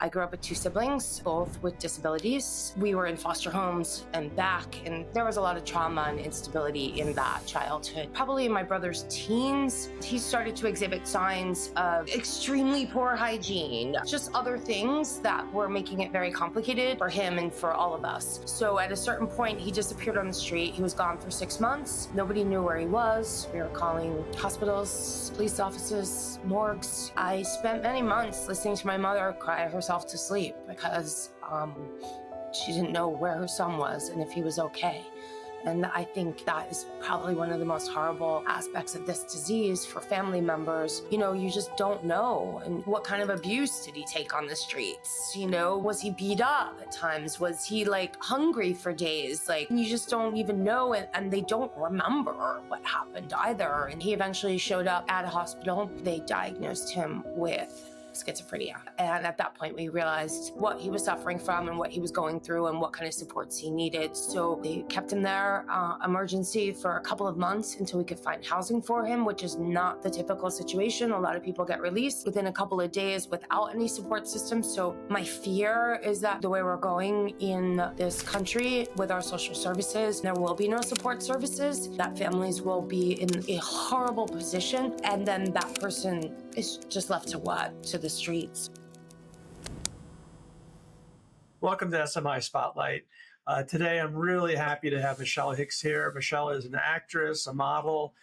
I grew up with two siblings, both with disabilities. We were in foster homes and back, and there was a lot of trauma and instability in that childhood. Probably in my brother's teens, he started to exhibit signs of extremely poor hygiene, just other things that were making it very complicated for him and for all of us. So at a certain point, he disappeared on the street. He was gone for 6 months. Nobody knew where he was. We were calling hospitals, police offices, morgues. I spent many months listening to my mother cry herself to sleep because she didn't know where her son was and if he was okay. And I think that is probably one of the most horrible aspects of this disease for family members. You know, you just don't know. And what kind of abuse did he take on the streets? You know, was he beat up at times? Was he hungry for days? You just don't even know. And they don't remember what happened either. And he eventually showed up at a hospital. They diagnosed him with schizophrenia. And at that point, we realized what he was suffering from and what he was going through and what kind of supports he needed. So they kept him there, emergency, for a couple of months until we could find housing for him, which is not the typical situation. A lot of people get released within a couple of days without any support system. So my fear is that the way we're going in this country with our social services, there will be no support services, that families will be in a horrible position. And then that person is just left to what? To the streets. Welcome to SMI Spotlight. Today, I'm really happy to have Michele Hicks here. Michele is an actress, a model,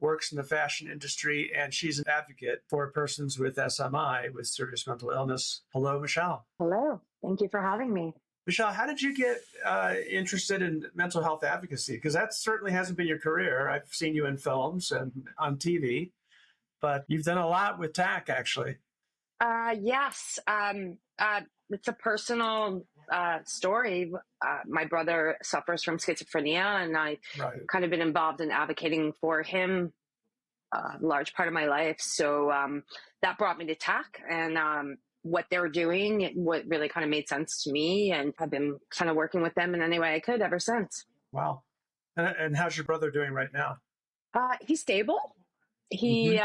works in the fashion industry, and she's an advocate for persons with SMI, with serious mental illness. Hello, Michele. Hello. Thank you for having me. Michele, how did you get interested in mental health advocacy? Because that certainly hasn't been your career. I've seen you in films and on TV, but you've done a lot with TAC, actually. Yes. It's a personal story. My brother suffers from schizophrenia, and I kind of been involved in advocating for him a large part of my life. So that brought me to TAC, and what they're doing, what really kind of made sense to me, and I've been kind of working with them in any way I could ever since. Wow. And how's your brother doing right now? He's stable. He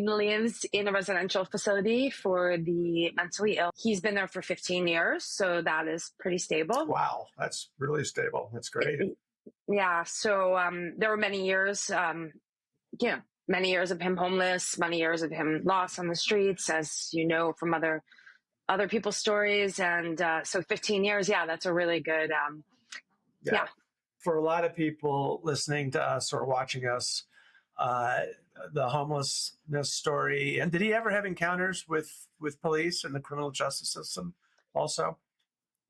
lives in a residential facility for the mentally ill. He's been there for 15 years, so that is pretty stable. Wow, that's really stable. That's great. Yeah, so there were many years, many years of him homeless, many years of him lost on the streets, as you know from other people's stories. And so 15 years, that's a really good, yeah. For a lot of people listening to us or watching us, the homelessness story. And did he ever have encounters with police and the criminal justice system also?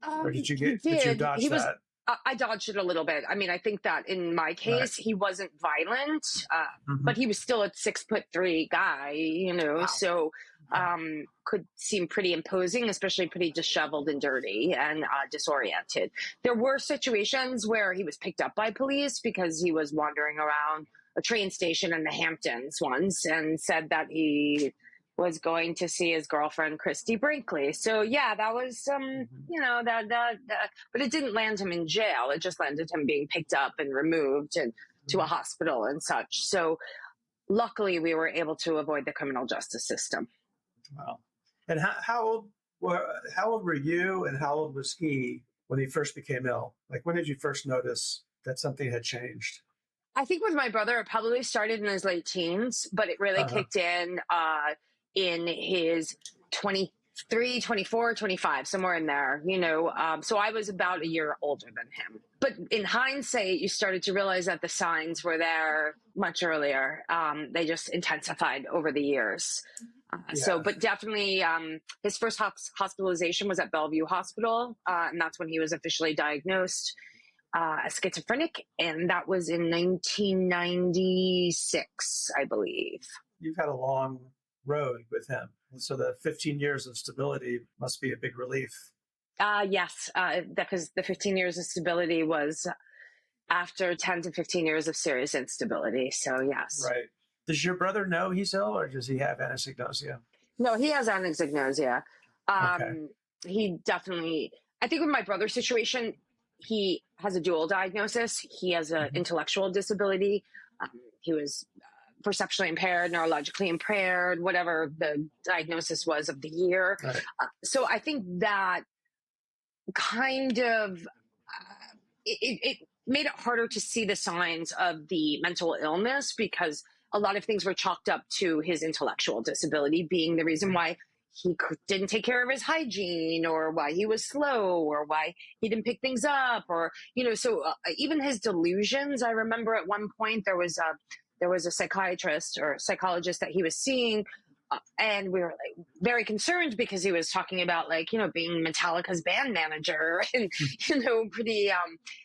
Or did you dodge that? I dodged it a little bit. I mean, I think that in my case, he wasn't violent, but he was still a 6'3" guy, Wow. So could seem pretty imposing, especially pretty disheveled and dirty and disoriented. There were situations where he was picked up by police because he was wandering around a train station in the Hamptons once and said that he was going to see his girlfriend, Christy Brinkley. So that was, but it didn't land him in jail. It just landed him being picked up and removed and to a hospital and such. So luckily we were able to avoid the criminal justice system. Wow. And how old were you and how old was he when he first became ill? When did you first notice that something had changed? I think with my brother, it probably started in his late teens, but it really kicked in his 23, 24, 25, somewhere in there, So I was about a year older than him. But in hindsight, you started to realize that the signs were there much earlier. They just intensified over the years. But definitely his first hospitalization was at Bellevue Hospital, and that's when he was officially diagnosed as schizophrenic, and that was in 1996, I believe. You've had a long road with him, so the 15 years of stability must be a big relief. Yes, because the 15 years of stability was after 10 to 15 years of serious instability, so yes. Right. Does your brother know he's ill, or does he have anosognosia? No, he has anosognosia. He definitely, I think with my brother's situation, he has a dual diagnosis. He has an intellectual disability. He was perceptually impaired, neurologically impaired, whatever the diagnosis was of the year. Right. So I think that kind of it made it harder to see the signs of the mental illness, because a lot of things were chalked up to his intellectual disability being the reason why he didn't take care of his hygiene, or why he was slow, or why he didn't pick things up, or, so even his delusions. I remember at one point there was a psychiatrist or psychologist that he was seeing, and we were like very concerned because he was talking about being Metallica's band manager and, pretty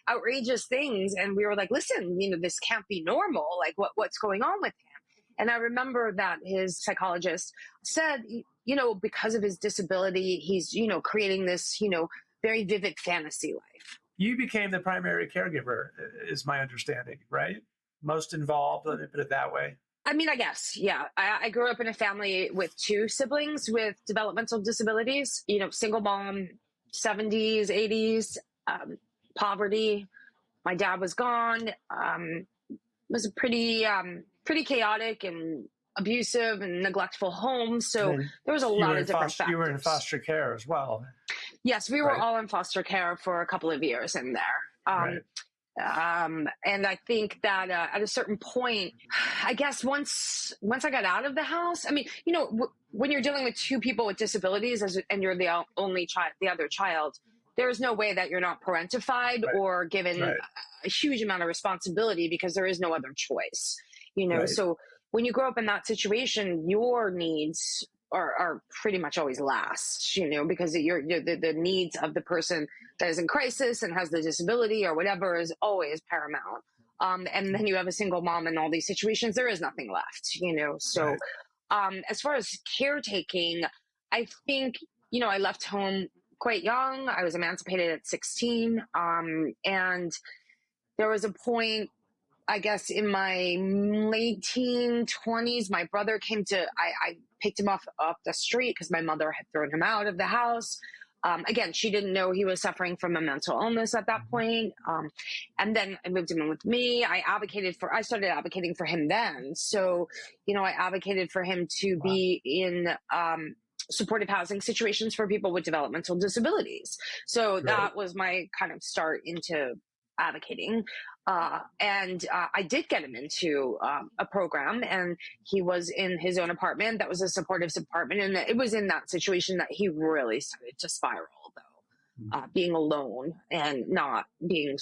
outrageous things. And we were like, listen, this can't be normal. Like what's going on with him? And I remember that his psychologist said, because of his disability, he's, creating this, very vivid fantasy life. You became the primary caregiver, is my understanding, right? Most involved, let me put it that way. I mean, I guess, yeah. I grew up in a family with 2 siblings with developmental disabilities, single mom, 70s, 80s, poverty. My dad was gone. It was a pretty chaotic and abusive and neglectful home. So there was a lot of different factors. You were in foster care as well. Yes, we were all in foster care for a couple of years in there. Right. And I think that at a certain point, I guess once I got out of the house, I mean, when you're dealing with 2 people with disabilities and you're the only child, the other child, there is no way that you're not parentified or given a huge amount of responsibility, because there is no other choice, So when you grow up in that situation, your needs are pretty much always last, because you're the needs of the person that is in crisis and has the disability or whatever is always paramount. And then you have a single mom in all these situations, there is nothing left, So as far as caretaking, I think, I left home quite young. I was emancipated at 16. And there was a point, I guess, in my late teen 20s, my brother came to, I picked him off the street because my mother had thrown him out of the house. Again, she didn't know he was suffering from a mental illness at that point. And then I moved him in with me. I started advocating for him then. So, I advocated for him to be in supportive housing situations for people with developmental disabilities. So that was my kind of start into advocating. And I did get him into a program, and he was in his own apartment. That was a supportive apartment. And it was in that situation that he really started to spiral, though, being alone and not being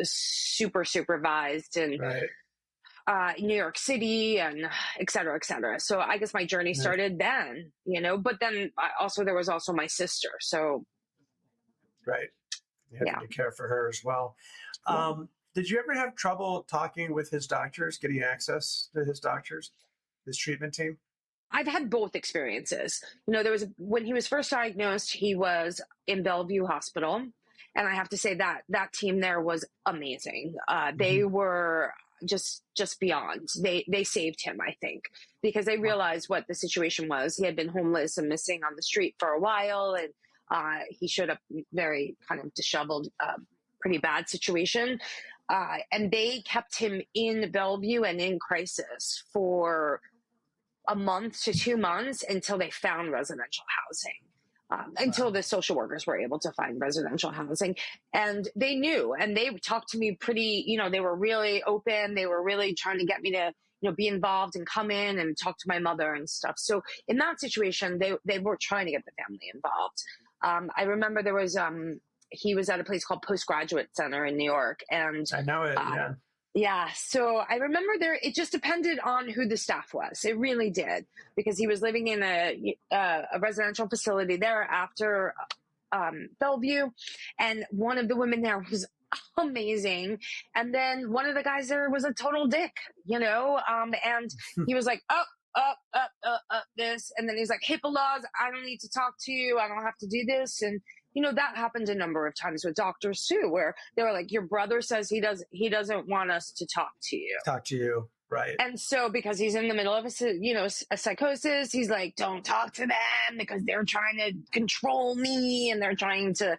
super supervised and New York City and et cetera, et cetera. So I guess my journey started then, but then there was also my sister. So. Right. You had to care for her as well. Did you ever have trouble talking with his doctors, getting access to his doctors, his treatment team? I've had both experiences. When he was first diagnosed, he was in Bellevue Hospital. And I have to say that team there was amazing. They were just beyond. They saved him, I think, because they realized what the situation was. He had been homeless and missing on the street for a while. And he showed up very kind of disheveled, pretty bad situation. And they kept him in Bellevue and in crisis for a month to 2 months until they found residential housing, until the social workers were able to find residential housing. And they knew, and they talked to me pretty, they were really open. They were really trying to get me to, be involved and come in and talk to my mother and stuff. So in that situation, they were trying to get the family involved. I remember there was, he was at a place called Postgraduate Center in New York. And I know it, yeah. Yeah. So I remember it just depended on who the staff was. It really did, because he was living in a residential facility there after Bellevue. And one of the women there was amazing. And then one of the guys there was a total dick, and he was like, this. And then he's like, HIPAA laws, I don't need to talk to you. I don't have to do this. And that happened a number of times with doctors too, where they were like, your brother says he doesn't want us to talk to you. Right. And so because he's in the middle of a psychosis, he's like, don't talk to them because they're trying to control me, and they're trying to,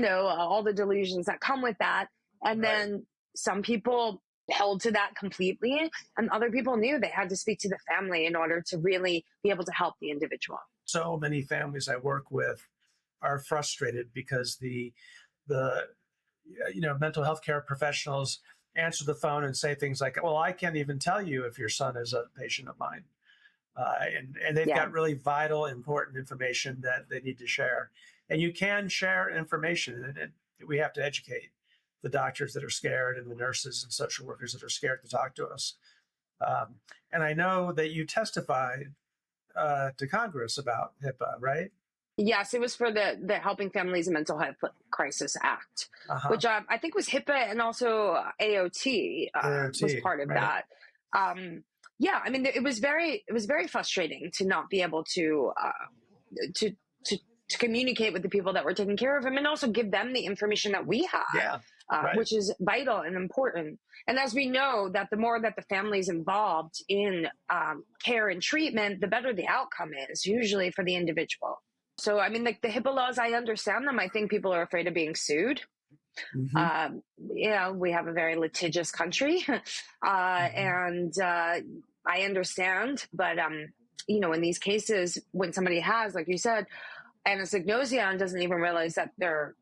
all the delusions that come with that. And then some people held to that completely. And other people knew they had to speak to the family in order to really be able to help the individual. So many families I work with are frustrated because the mental health care professionals answer the phone and say things like, well, I can't even tell you if your son is a patient of mine. And they've got really vital, important information that they need to share. And you can share information, and we have to educate the doctors that are scared and the nurses and social workers that are scared to talk to us. And I know that you testified to Congress about HIPAA, right? Yes, it was for the Helping Families in Mental Health Crisis Act, which I think was HIPAA, and also AOT, was part of that. Yeah, I mean, it was very frustrating to not be able to communicate with the people that were taking care of him, and also give them the information that we had, which is vital and important. And as we know, that the more that the family is involved in care and treatment, the better the outcome is, usually for the individual. So, I mean, like the HIPAA laws, I understand them. I think people are afraid of being sued. We have a very litigious country, and I understand. But, in these cases, when somebody has, like you said, anosognosia and doesn't even realize that they're,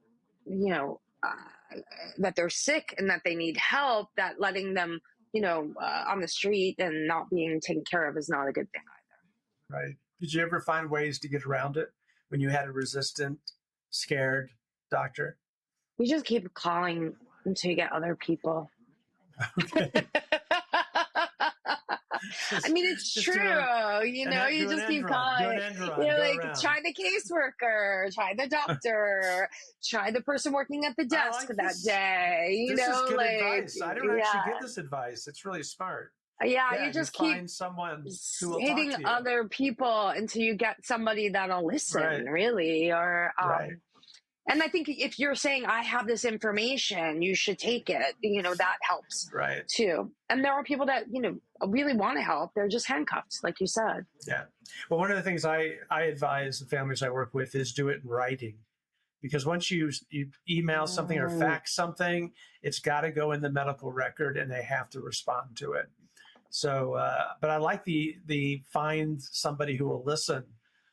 that they're sick and that they need help, that letting them, on the street and not being taken care of is not a good thing either. Right. Did you ever find ways to get around it when you had a resistant, scared doctor? You just keep calling until you get other people. Okay. I mean, it's true. You just keep calling. Try the caseworker, try the doctor, try the person working at the desk that day. This is good advice. I don't actually get this advice. It's really smart. Yeah, you just keep find someone who will hitting talk to you. other people until you get somebody that'll listen, really. Or and I think if you're saying, I have this information, you should take it, that helps too. And there are people that, really want to help. They're just handcuffed, like you said. Yeah. Well, one of the things I advise the families I work with is do it in writing. Because once you email something or fax something, it's got to go in the medical record and they have to respond to it. So, but I like the find somebody who will listen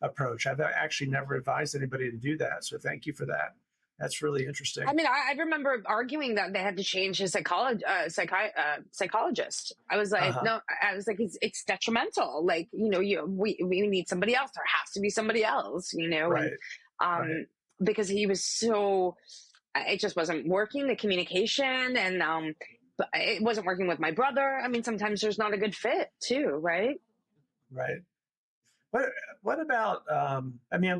approach. I've actually never advised anybody to do that. So thank you for that. That's really interesting. I mean, I remember arguing that they had to change his psychologist. I was like, no, I was like, it's detrimental. Like, we need somebody else. There has to be somebody else, and, because he was so, it just wasn't working, the communication, and but it wasn't working with my brother. I mean, sometimes there's not a good fit too, right? Right. What about, I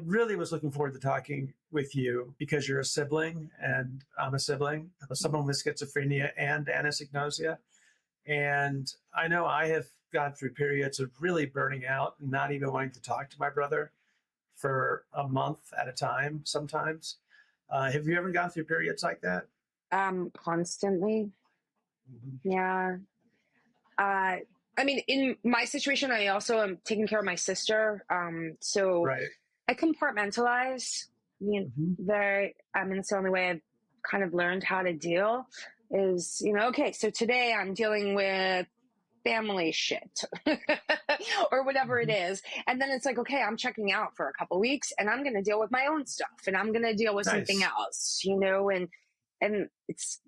really was looking forward to talking with you because you're a sibling and I'm a sibling, someone with schizophrenia and anosognosia. And I know I have gone through periods of really burning out and not even wanting to talk to my brother for a month at a time sometimes. Have you ever gone through periods like that? Constantly. Yeah. I mean, in my situation, I also am taking care of my sister. So I compartmentalize. It's the only way I've kind of learned how to deal is, okay, so today I'm dealing with family shit or whatever it is. And then it's like, okay, I'm checking out for a couple of weeks and I'm going to deal with my own stuff and I'm going to deal with something else, and it's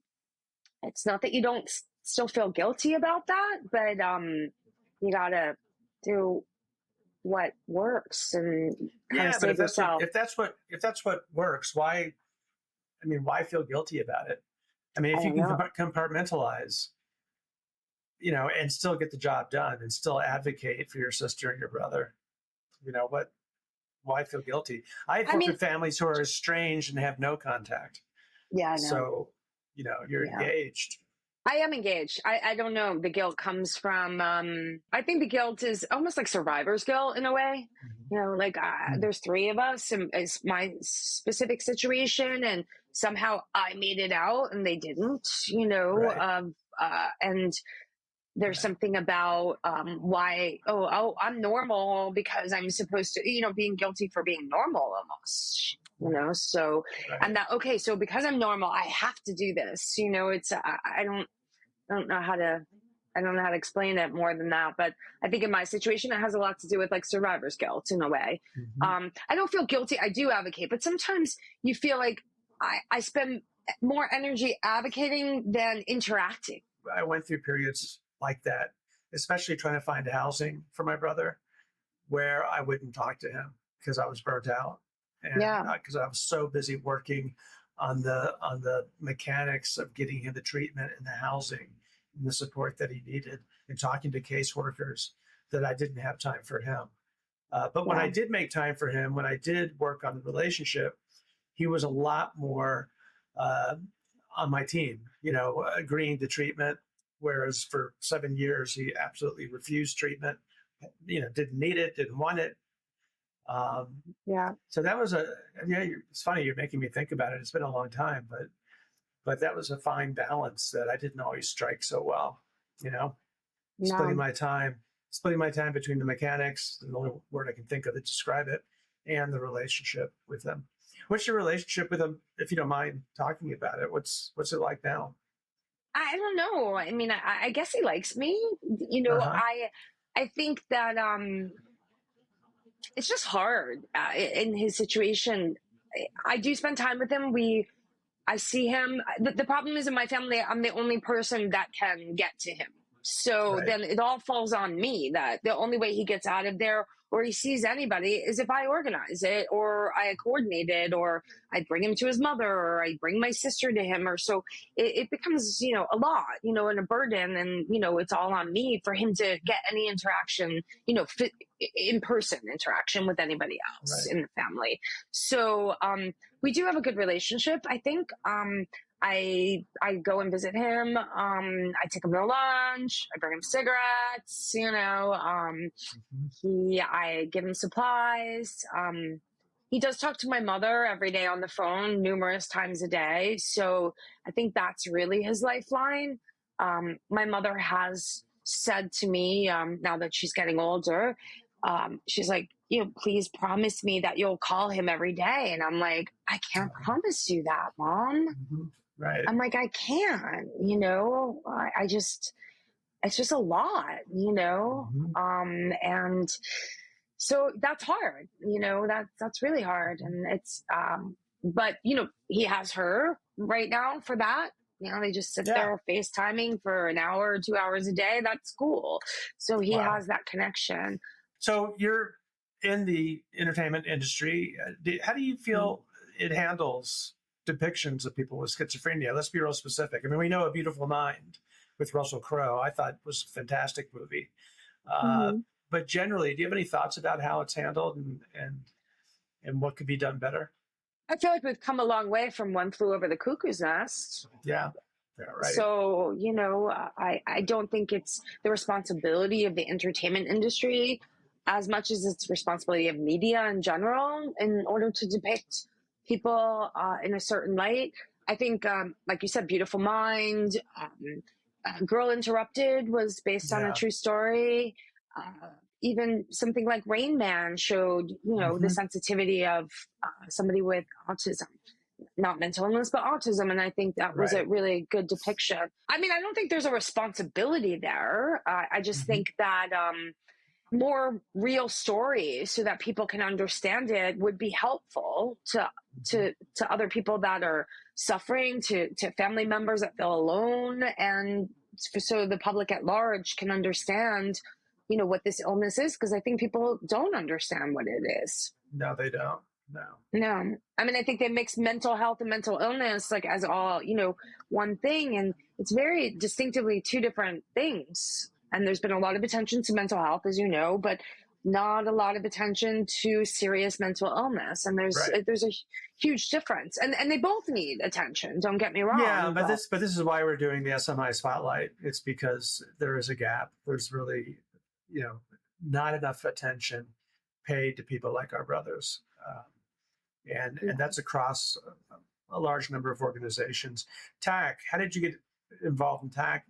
not that you don't still feel guilty about that, but you gotta do what works and kind of save yourself. If that's what works, why feel guilty about it? I mean, if you can compartmentalize, and still get the job done and still advocate for your sister and your brother, why feel guilty? I've worked with families who are estranged and have no contact. Yeah, I know. So, you're engaged. I am engaged. I don't know. The guilt comes from, I think the guilt is almost like survivor's guilt in a way. There's three of us and it's my specific situation and somehow I made it out and they didn't, and there's something about why, I'm normal because I'm supposed to, being guilty for being normal almost. So, and that, okay, so because I'm normal, I have to do this, it's, I don't, don't know how to explain it more than that, but I think in my situation, it has a lot to do with like survivor's guilt in a way. I don't feel guilty. I do advocate, but sometimes you feel like I spend more energy advocating than interacting. I went through periods like that, especially trying to find housing for my brother, where I wouldn't talk to him because I was burnt out, and because I was so busy working on the mechanics of getting him the treatment and the housing and the support that he needed, and talking to caseworkers, that I didn't have time for him. But when I did make time for him, when I did work on the relationship, he was a lot more on my team, agreeing to treatment, whereas for 7 years, he absolutely refused treatment, didn't need it, didn't want it. So that was it's funny, you're making me think about it. It's been a long time, but that was a fine balance that I didn't always strike so well, splitting my time between the mechanics, the only word I can think of to describe it, and the relationship with them. What's your relationship with him, if you don't mind talking about it? What's it like now? I don't know. I mean, I guess he likes me. I think that it's just hard in his situation. I do spend time with him. I see him. The problem is, in my family, I'm the only person that can get to him. So then it all falls on me, that the only way he gets out of there or he sees anybody is if I organize it, or I coordinate it, or I bring him to his mother, or I bring my sister to him, or so it becomes, a lot, and a burden, and, it's all on me for him to get any interaction, in-person interaction with anybody else in the family. So we do have a good relationship, I think. I go and visit him. I take him to lunch. I bring him cigarettes. I give him supplies. He does talk to my mother every day on the phone, numerous times a day. So I think that's really his lifeline. My mother has said to me, now that she's getting older, she's like, please promise me that you'll call him every day. And I'm like, I can't promise you that, Mom. Right. I'm like, I can't, I just, it's just a lot, and so that's hard, that's really hard. And it's, but, he has her right now for that. They just sit there FaceTiming for an hour or 2 hours a day. That's cool. So he has that connection. So you're in the entertainment industry. How do you feel it handles depictions of people with schizophrenia? Let's be real specific. I mean, we know A Beautiful Mind with Russell Crowe, I thought was a fantastic movie. But generally, do you have any thoughts about how it's handled and what could be done better? I feel like we've come a long way from One Flew Over the Cuckoo's Nest. Yeah, right. So, I don't think it's the responsibility of the entertainment industry as much as it's responsibility of media in general in order to depict people in a certain light. I think, like you said, Beautiful Mind, Girl Interrupted was based on a true story. Even something like Rain Man showed, the sensitivity of somebody with autism, not mental illness, but autism. And I think that was a really good depiction. I mean, I don't think there's a responsibility there. I just think that more real stories so that people can understand it would be helpful to other people that are suffering, to family members that feel alone, and so the public at large can understand, what this illness is, because I think people don't understand what it is. No, they don't. No. I mean, I think they mix mental health and mental illness like as all, one thing, and it's very distinctively two different things. And there's been a lot of attention to mental health, as you know, but not a lot of attention to serious mental illness. And there's a huge difference. And they both need attention. Don't get me wrong. Yeah, but this is why we're doing the SMI Spotlight. It's because there is a gap. There's really, not enough attention paid to people like our brothers. And that's across a large number of organizations. TAC, how did you get involved in TAC?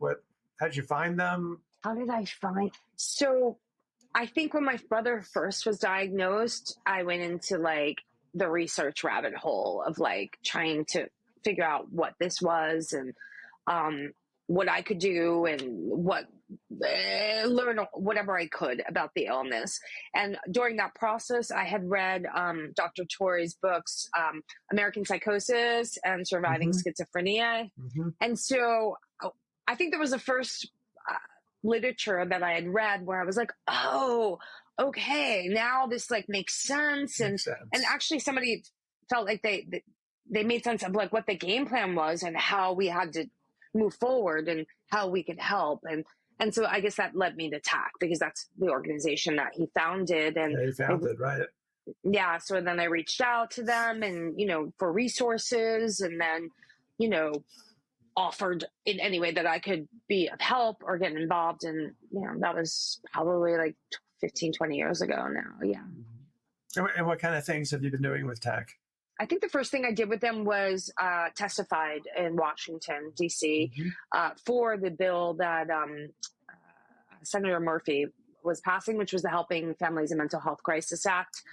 How did you find them? How did I find? So I think when my brother first was diagnosed, I went into like the research rabbit hole of like trying to figure out what this was. And what I could do and learn whatever I could about the illness. And during that process, I had read Dr. Torrey's books, American Psychosis and Surviving Schizophrenia. And so I think there was the first literature that I had read where I was like, oh, okay, now this like makes sense. And actually somebody felt like they made sense of like what the game plan was and how we had to move forward and how we could help. And so I guess that led me to TAC, because that's the organization that he founded. And he founded, right? Yeah. So then I reached out to them and, for resources, and then, offered in any way that I could be of help or get involved. And, that was probably like 15, 20 years ago now. Yeah. And what kind of things have you been doing with TAC? I think the first thing I did with them was testified in Washington, D.C. For the bill that Senator Murphy was passing, which was the Helping Families in Mental Health Crisis Act,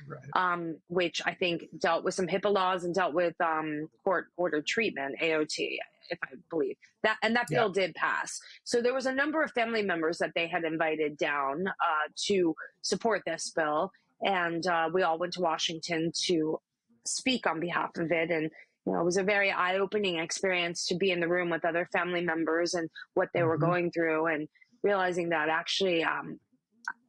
which I think dealt with some HIPAA laws and dealt with court-ordered treatment, AOT, if I believe. That bill did pass. So there was a number of family members that they had invited down to support this bill. And we all went to Washington to speak on behalf of it. And, it was a very eye-opening experience to be in the room with other family members and what they were going through, and realizing that actually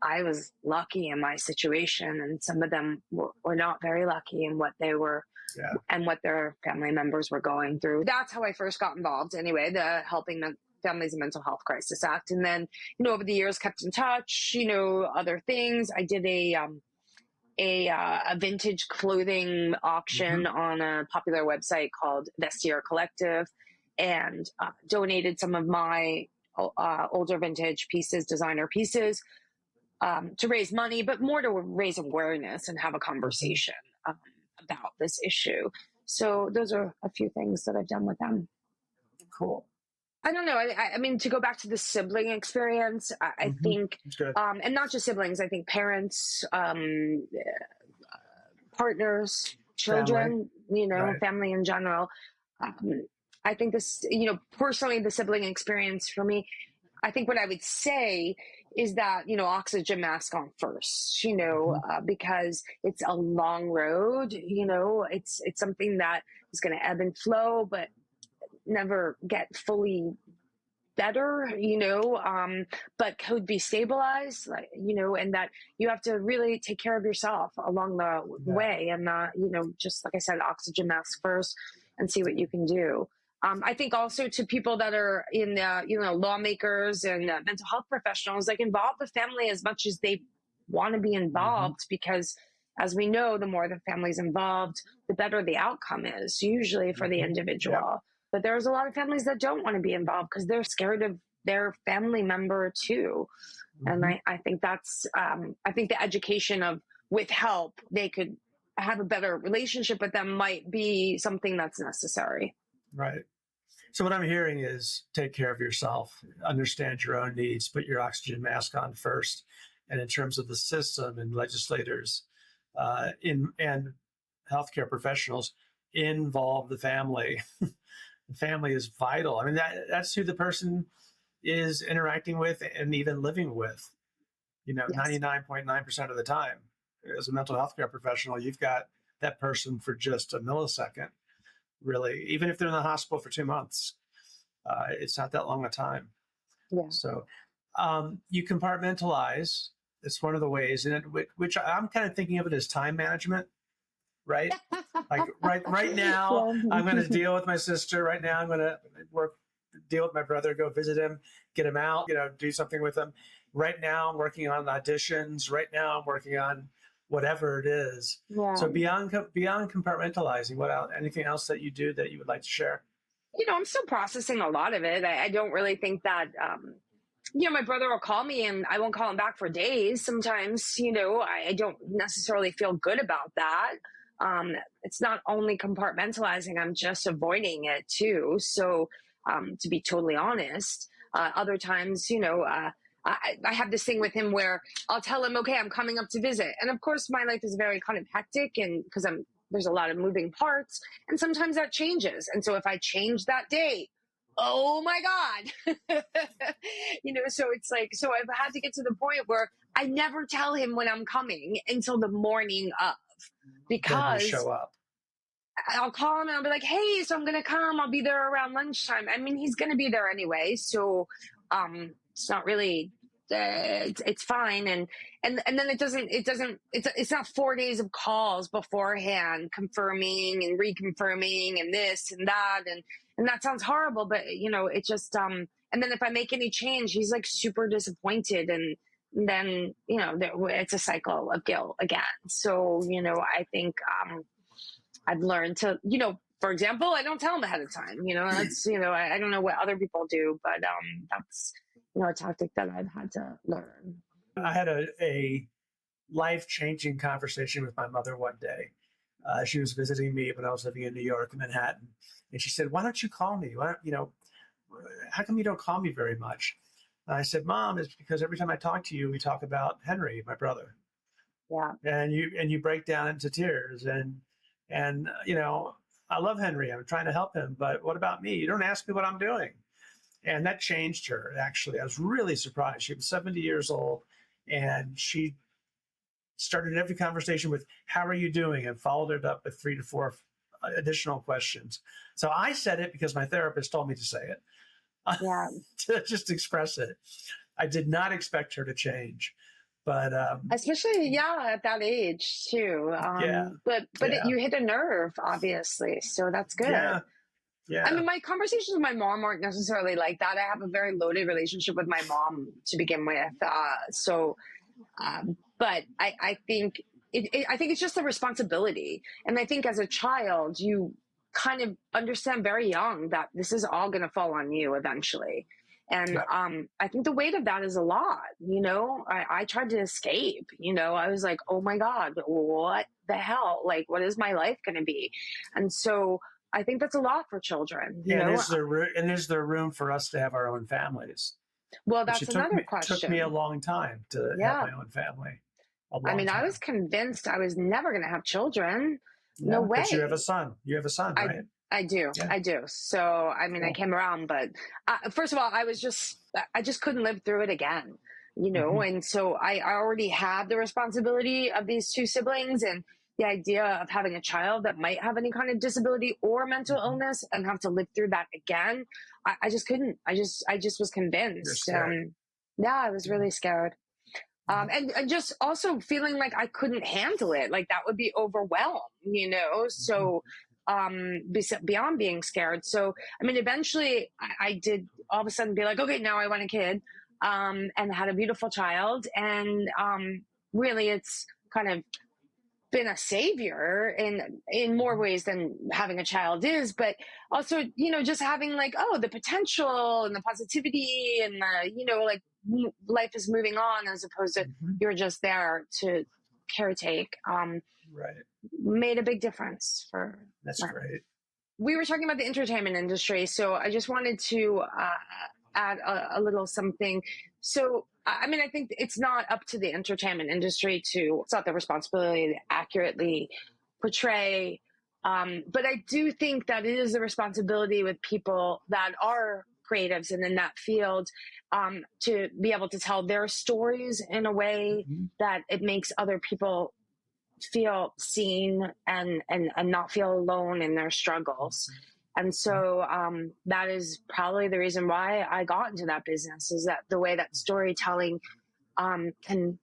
I was lucky in my situation, and some of them were not very lucky in what they were and what their family members were going through. That's how I first got involved anyway, the Helping Families in Mental Health Crisis Act. And then, over the years kept in touch, other things. I did a vintage clothing auction on a popular website called Vestiaire Collective, and donated some of my older vintage pieces, designer pieces, to raise money, but more to raise awareness and have a conversation about this issue. So those are a few things that I've done with them. Cool. I don't know. I mean, to go back to the sibling experience, I think, and not just siblings, I think parents, partners, children, family in general. I think this, personally, the sibling experience for me, I think what I would say is that, oxygen mask on first, because it's a long road, it's something that is going to ebb and flow, but never get fully better, but could be stabilized, and that you have to really take care of yourself along the way, and just like I said, oxygen mask first and see what you can do. I think also to people that are in, lawmakers and mental health professionals, like, involve the family as much as they want to be involved, because as we know, the more the family's involved, the better the outcome is usually for the individual. But there's a lot of families that don't want to be involved because they're scared of their family member too. And I think that's, I think the education of, with help, they could have a better relationship with them might be something that's necessary. Right. So what I'm hearing is take care of yourself, understand your own needs, put your oxygen mask on first. And in terms of the system and legislators and healthcare professionals, involve the family. The family is vital. I mean, that's who the person is interacting with and even living with, 99.9% of the time. As a mental health care professional, you've got that person for just a millisecond, really. Even if they're in the hospital for 2 months, it's not that long a time. Yeah. So you compartmentalize. It's one of the ways, and which I'm kind of thinking of it as time management, right? Like right now, I'm going to deal with my sister. Right now, I'm going to deal with my brother, go visit him, get him out, do something with him. Right now, I'm working on auditions. Right now, I'm working on whatever it is. Yeah. So beyond compartmentalizing, anything else that you do that you would like to share? I'm still processing a lot of it. I don't really think that, my brother will call me and I won't call him back for days. Sometimes, I don't necessarily feel good about that. It's not only compartmentalizing, I'm just avoiding it too. So, to be totally honest, other times, I have this thing with him where I'll tell him, okay, I'm coming up to visit. And of course, my life is very kind of hectic, and because there's a lot of moving parts, and sometimes that changes. And so if I change that date, oh my God. So it's like, so I've had to get to the point where I never tell him when I'm coming until the morning of, Then you because show up. I'll call him and I'll be like, hey, so I'm going to come. I'll be there around lunchtime. I mean, he's going to be there anyway. So it's not really, it's fine. And then it's not 4 days of calls beforehand, confirming and reconfirming and this and that. And that sounds horrible, but it just, and then if I make any change, he's like super disappointed. And then, it's a cycle of guilt again. So, I think, I've learned to, for example, I don't tell them ahead of time, that's, I don't know what other people do, but that's, a tactic that I've had to learn. I had a life-changing conversation with my mother one day. She was visiting me when I was living in New York, Manhattan. And she said, why don't you call me? How come you don't call me very much? And I said, Mom, it's because every time I talk to you, we talk about Henry, my brother. Yeah. And you break down into tears. And I love Henry. I'm trying to help him. But what about me? You don't ask me what I'm doing. And that changed her, actually. I was really surprised. She was 70 years old, and she started every conversation with, how are you doing? And followed it up with 3 to 4 additional questions. So I said it because my therapist told me to say it, Yeah. to just express it. I did not expect her to change. But especially, at that age too. But you hit a nerve, obviously. So that's good. Yeah. I mean, my conversations with my mom aren't necessarily like that. I have a very loaded relationship with my mom to begin with. But I think I think it's just a responsibility. And I think as a child, you kind of understand very young that this is all going to fall on you eventually. And I think the weight of that is a lot. I tried to escape. I was like, oh my God, what the hell? Like, what is my life going to be? And so I think that's a lot for children. Is there room for us to have our own families? Well, that's another question. It took me a long time to have my own family. I was convinced I was never going to have children. Yeah, no way. But you have a son. Right? I do. Yeah. I do. So, I mean, I came around, but first of all, I just couldn't live through it again, and so I already had the responsibility of these 2 siblings, and the idea of having a child that might have any kind of disability or mental illness and have to live through that again. I just couldn't. I just was convinced. I was really scared. And just also feeling like I couldn't handle it. Like that would be overwhelmed, so beyond being scared. So, I mean, eventually I did all of a sudden be like, okay, now I want a kid, and had a beautiful child. And really it's kind of been a savior in more ways than having a child is, but also, just having like, the potential and the positivity and the, like life is moving on as opposed to you're just there to caretake. Right. Made a big difference for. That's great. We were talking about the entertainment industry, so I just wanted to add a little something. So, I mean, I think it's not up to the entertainment industry it's not their responsibility to accurately portray. But I do think that it is a responsibility with people that are creatives and in that field, to be able to tell their stories in a way that it makes other people feel seen and not feel alone in their struggles. And so that is probably the reason why I got into that business, is that the way that storytelling can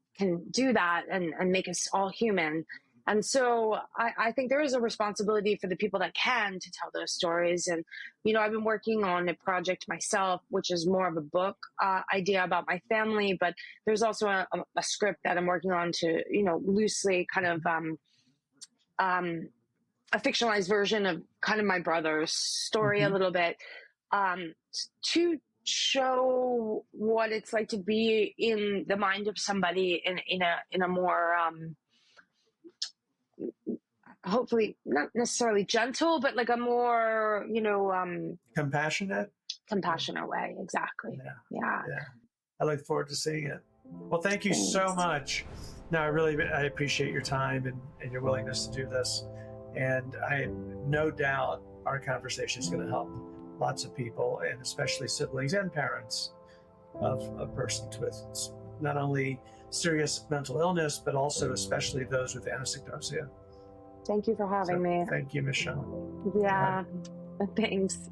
do that and make us all human. And so I think there is a responsibility for the people that can to tell those stories. And, I've been working on a project myself, which is more of a book idea about my family, but there's also a script that I'm working on to, loosely kind of a fictionalized version of kind of my brother's story a little bit, to show what it's like to be in the mind of somebody in a more hopefully not necessarily gentle, but like a more compassionate way. Exactly. Yeah. I look forward to seeing it. Well, thank you so much. No, I appreciate your time and your willingness to do this. And I have no doubt our conversation is going to help lots of people, and especially siblings and parents of persons with not only serious mental illness, but also especially those with anosognosia. Thank you for having me. Thank you, Michele. Yeah, thanks.